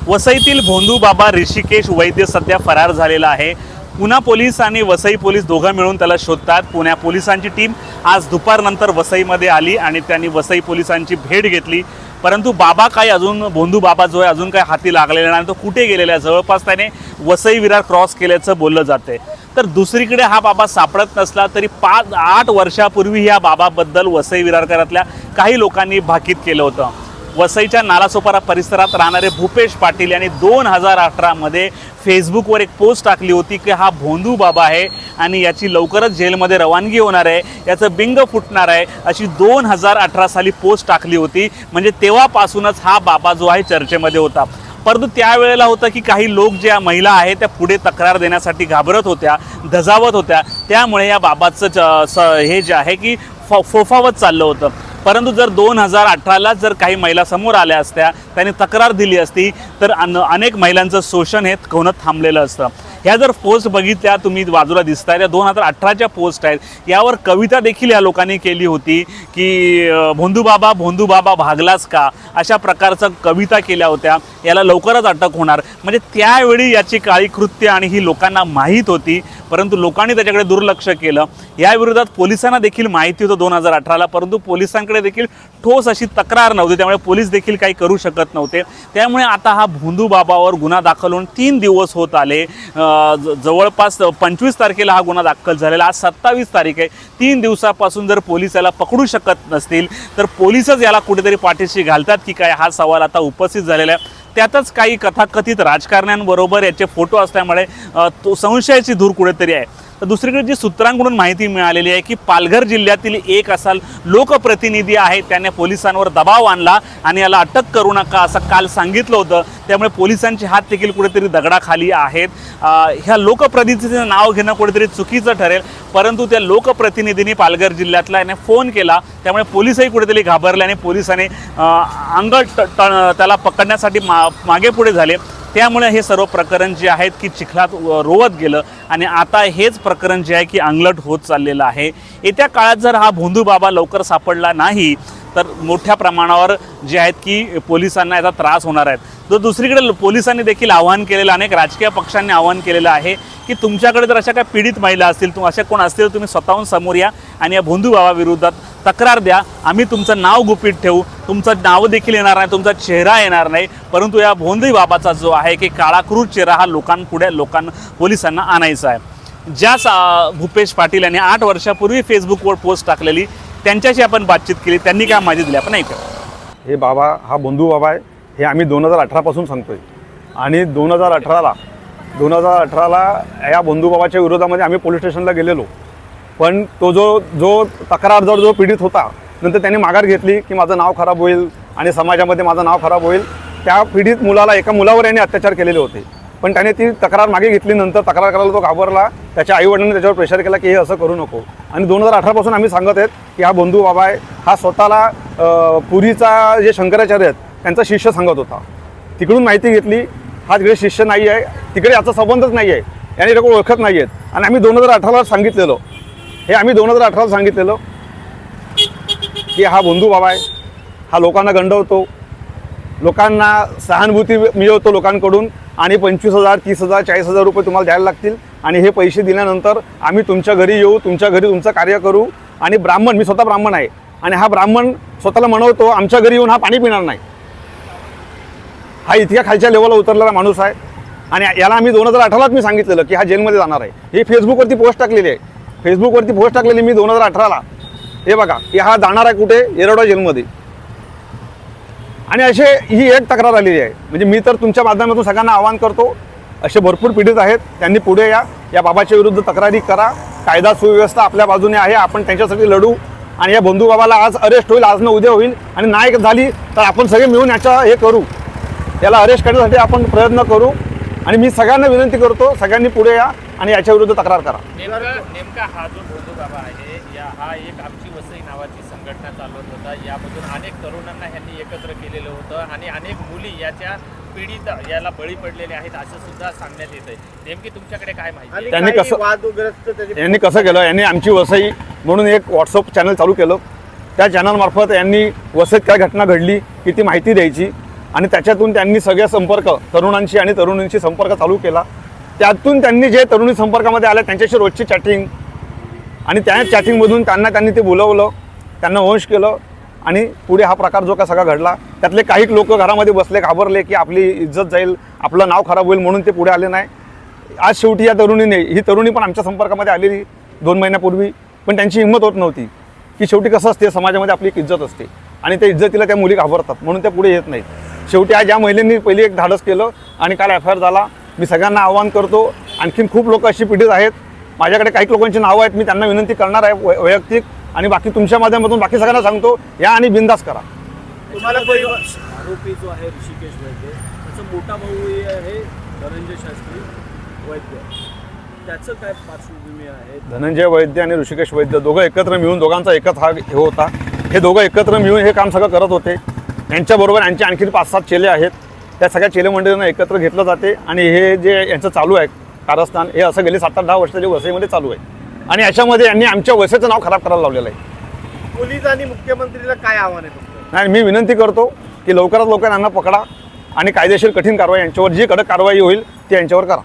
वसईतील भोंदू बाबा ऋषिकेश वैद्य सध्या फरार झालेला आहे। पुणे पोलीस आणि वसई पोलीस दोघं मिळून त्याला शोधतात। पुणे पोलिसांची टीम आज दुपारनंतर वसईमध्ये आली आणि त्यांनी वसई पोलिसांची भेट घेतली, परंतु बाबा काय अजून भोंदू बाबा जो आहे अजून काय हाती लागलेला नाही, तो कुठे गेलेला आहे। जवळपास त्याने वसई विरार क्रॉस केल्याचं बोललं जाते। तर दुसरीकडे हा बाबा सापडत नसला तरी 5-8 वर्षापूर्वी या बाबाबद्दल वसई विरारकरातल्या काही लोकांनी भाकीत केलं होतं। वसईच्या नालासोपारा परिसरात राहणारे भूपेश पाटील यांनी 2018 मध्ये फेसबुकवर एक पोस्ट टाकली होती की हा भोंदू बाबा आहे आणि याची लवकरच जेलमध्ये रवानगी होणार आहे, याचं बिंग फुटणार आहे, अशी 2018 साली पोस्ट टाकली होती। म्हणजे तेव्हापासूनच हा बाबा जो आहे चर्चेमध्ये होता। परंतु त्यावेळेला होतं की काही लोक ज्या महिला आहेत त्या पुढे तक्रार देण्यासाठी घाबरत होत्या, धजावत होत्या, त्यामुळे या बाबाचं हे जे आहे की फोफावत चाललं होतं। परंतु जर 2018ला जर काही महिला समोर आल्या असत्या, त्यांनी तक्रार दिली असती, तर अनेक महिलांचं शोषण हे होणं थांबलेलं असतं। ह्या जर पोस्ट बघितल्या तुम्ही बाजूला दिसताय, त्या 2018च्या पोस्ट आहेत। यावर कविता देखील या लोकांनी केली होती की भोंदू बाबा भागलास का, अशा प्रकारच्या कविता केल्या होत्या। याला लवकरच अटक होणार, म्हणजे त्यावेळी याची काळी कृत्य आणि ही लोकांना माहीत होती, परंतु लोकांनी त्याच्याकडे दुर्लक्ष केलं। या विरोधात पोलिसांना देखील माहिती होतं 2018ला, परंतु पोलिसांकडे देखील ठोस अशी तक्रार नव्हती, त्यामुळे पोलीस देखील काही करू शकत नव्हते। त्यामुळे आता हा भोंदू बाबावर गुन्हा दाखल होऊन 3 दिवस होत आले। जवळपास 25 तारखेला हा गुन्हा दाखल झालेला, आज 27 तारीख आहे। 3 दिवसापासून जर पोलीस याला पकडू शकत नसतील तर पोलीसच याला कुठेतरी पाठीशी घालतात की काय, हा सवाल आता उपस्थित झालेला आहे। त्यातच काही कथाकथित राजकारण्यांबरोबर याचे फोटो असल्यामुळे तो संशयाची धूर कुठेतरी आहे। तर दुसरीकडे जी सूत्रांकडून माहिती मिळालेली आहे की पालघर जिल्ह्यातील एक असा लोकप्रतिनिधी आहे, त्याने पोलिसांवर दबाव आणला आणि याला अटक करू नका असं काल सांगितलं होतं। त्यामुळे पोलिसांचे हात देखील कुठेतरी दगडाखाली आहेत। ह्या लोकप्रतिनिधीचं नाव घेणं कुठेतरी चुकीचं ठरेल, परंतु त्या लोकप्रतिनिधींनी पालघर जिल्ह्यातला याने फोन केला, त्यामुळे पोलिसही कुठेतरी घाबरले आणि पोलिसांनी त्याला पकडण्यासाठी मागे पुढे झाले। त्यामुळे हे सर्व प्रकरण जे आहेत की चिखलात रोवत गेलं आणि आता हेच प्रकरण जे आहे की अंगलट होत चाललेलं आहे। येत्या काळात जर हा भोंदू बाबा लवकर सापडला नाही तर मोठ्या प्रमाणावर जे आहेत की पोलिसांना याचा त्रास होणार आहे। तर दुसरीकडे पोलिसांनी देखील आवाहन केलेलं, अनेक राजकीय पक्षांनी आवाहन केलेलं आहे की तुमच्याकडे जर अशा काही पीडित महिला असतील, अशा कोण असतील, तुम्ही स्वतःहून समोर या आणि या भोंदू बाबा विरोधात तक्रार द्या। आम्ही तुमचं नाव गुपित ठेवू, तुमचं नाव देखील येणार नाही, तुमचा चेहरा येणार नाही, परंतु या भोंदू बाबाचा जो आहे की काळाक्रूर चेहरा हा पोलिसांना आणायचा आहे। ज्या भूपेश पाटील यांनी 8 वर्षापूर्वी फेसबुकवर पोस्ट टाकलेली, त्यांच्याशी आपण बातचीत केली, त्यांनी काय माहिती दिली आपण ऐकू। हे बाबा हा भोंदू बाबा आहे, हे आम्ही 2018 पासून सांगतोय आणि 2018ला या भोंदू बाबाच्या विरोधामध्ये आम्ही पोलीस स्टेशनला गेलेलो, पण तो जो तक्रारदार जो पीडित होता, नंतर त्यांनी माघार घेतली की माझं नाव खराब होईल आणि समाजामध्ये माझं नाव खराब होईल। त्या पीडित मुलाला, एका मुलावर यांनी अत्याचार केलेले होते, पण त्याने ती तक्रार मागे घेतली। नंतर तक्रार करायला तो घाबरला, त्याच्या आईवडिलांनी त्याच्यावर प्रेशर केला की हे असं करू नको। आणि 2018 पासून आम्ही सांगत आहेत की हा भोंदू बाबा आहे, हा स्वतःला पुरीचा जे शंकराचार्य आहेत त्यांचा शिष्य सांगत होता। तिकडून माहिती घेतली, हा तिकडे शिष्य नाही आहे, तिकडे याचा संबंधच नाही आहे, याने लोक ओळखत नाही आहेत। आणि आम्ही 2018ला सांगितलेलं की हा भोंदू बाबा आहे, हा लोकांना गंडवतो, लोकांना सहानुभूती मिळवतो लोकांकडून, आणि 25,000, 30,000, 40,000 रुपये तुम्हाला द्यायला लागतील आणि हे पैसे दिल्यानंतर आम्ही तुमच्या घरी येऊ, तुमच्या घरी तुमचं कार्य करू। आणि ब्राह्मण, मी स्वतः ब्राह्मण आहे आणि हा ब्राह्मण स्वतःला म्हणवतो आमच्या घरी येऊन हा पाणी पिणार नाही। हा इतक्या खालच्या लेवलला उतरलेला माणूस आहे आणि याला आम्ही 2018लाच मी सांगितलेलं की हा जेलमध्ये जाणार आहे। ही फेसबुकवरती पोस्ट टाकलेली आहे, मी 2018ला। हे बघा, हा जाणार आहे कुठे, येरवडा जेलमध्ये। आणि ही एक तक्रार आलेली आहे। म्हणजे मी तर तुमच्या माध्यमातून सगळ्यांना आवाहन करतो, असे भरपूर पीडित आहेत, त्यांनी पुढे या बाबाच्या विरुद्ध तक्रारी करा। कायदा सुव्यवस्था आपल्या बाजूने आहे, आपण त्यांच्यासाठी लढू आणि या भोंदू बाबाला आज अरेस्ट होईल, आज न उद्या होईल, आणि नाही झाली तर आपण सगळे मिळून हे करू, याला अरेस्ट करण्यासाठी आपण प्रयत्न करू। आणि मी सगळ्यांना विनंती करतो, सगळ्यांनी पुढे या आणि याच्या विरुद्ध तक्रार करा। नेमका हा जो भोंदू बाबा आहे, हा एक आमची वसई नावाची संघटना चालवत होता। यामधून अनेक तरुणांना ह्यांनी एकत्र केलेलं होतं आणि अनेक मुली याच्या पीडित याला बळी पडलेले आहेत असं सुद्धा सांगण्यात येत आहे। नेमकी तुमच्याकडे काय माहिती? यांनी कसं केलं, यांनी आमची वसई म्हणून एक व्हॉट्सअप चॅनल चालू केलं। त्या चॅनलमार्फत यांनी वसईत काय घटना घडली की ती माहिती द्यायची आणि त्याच्यातून त्यांनी सगळे संपर्क तरुणांशी आणि तरुणींशी संपर्क चालू केला. त्यातून त्यांनी जे तरुणी संपर्कामध्ये आल्या त्यांच्याशी रोजची चॅटिंग आणि त्या चॅटिंगमधून त्यांनी ते बोलवलं, त्यांना वंश केलं आणि पुढे हा प्रकार जो का सगळा घडला. त्यातले काही लोक घरामध्ये बसले, घाबरले की आपली इज्जत जाईल, आपलं नाव खराब होईल म्हणून ते पुढे आले नाही. आज शेवटी या तरुणीने, ही तरुणी पण आमच्या संपर्कामध्ये आलेली 2 महिन्यापूर्वी, पण त्यांची हिंमत होत नव्हती की शेवटी कसं असते समाजामध्ये आपली एक इज्जत असते आणि त्या इज्जतीला त्या मुली घाबरतात म्हणून त्या पुढे येत नाहीत. शेवटी आज या महिलेंनी पहिली एक धाडस केलं आणि काल FIR झाला. मी सगळ्यांना आवाहन करतो, आणखीन खूप लोक अशी पीडित आहेत, माझ्याकडे काही लोकांची नावं आहेत, मी त्यांना विनंती करणार आहे वैयक्तिक आणि बाकी तुमच्या माध्यमातून बाकी सगळ्यांना सांगतो, या आणि बिंदास करा. तुम्हाला आरोपी जो आहे ऋषिकेश वैद्य, त्याचा मोठा भाऊ आहे धनंजय शास्त्री वैद्य, त्याचं काय पार्श्वभूमी आहे? धनंजय वैद्य आणि ऋषिकेश वैद्य दोघं एकत्र मिळून, दोघांचा एकच हा हे होता. हे दोघं एकत्र मिळून हे काम सगळं करत होते. यांच्याबरोबर यांचे आणखी 5-7 चेले आहेत. त्या सगळ्या चेले मंडळींना एकत्र घेतलं जाते आणि हे जे यांचं चालू आहे कारस्थान, हे असं गेले 7-10 वर्षाचे वसईमध्ये चालू आहे आणि याच्यामध्ये यांनी आमच्या वसईचं नाव खराब करायला लावलेलं आहे. पोलीस आणि मुख्यमंत्रीला काय आव्हान आहे तुमचं? नाही, मी विनंती करतो की लवकरात लवकर यांना पकडा आणि कायदेशीर कठीण कारवाई, यांच्यावर जी कडक कारवाई होईल ती यांच्यावर करा.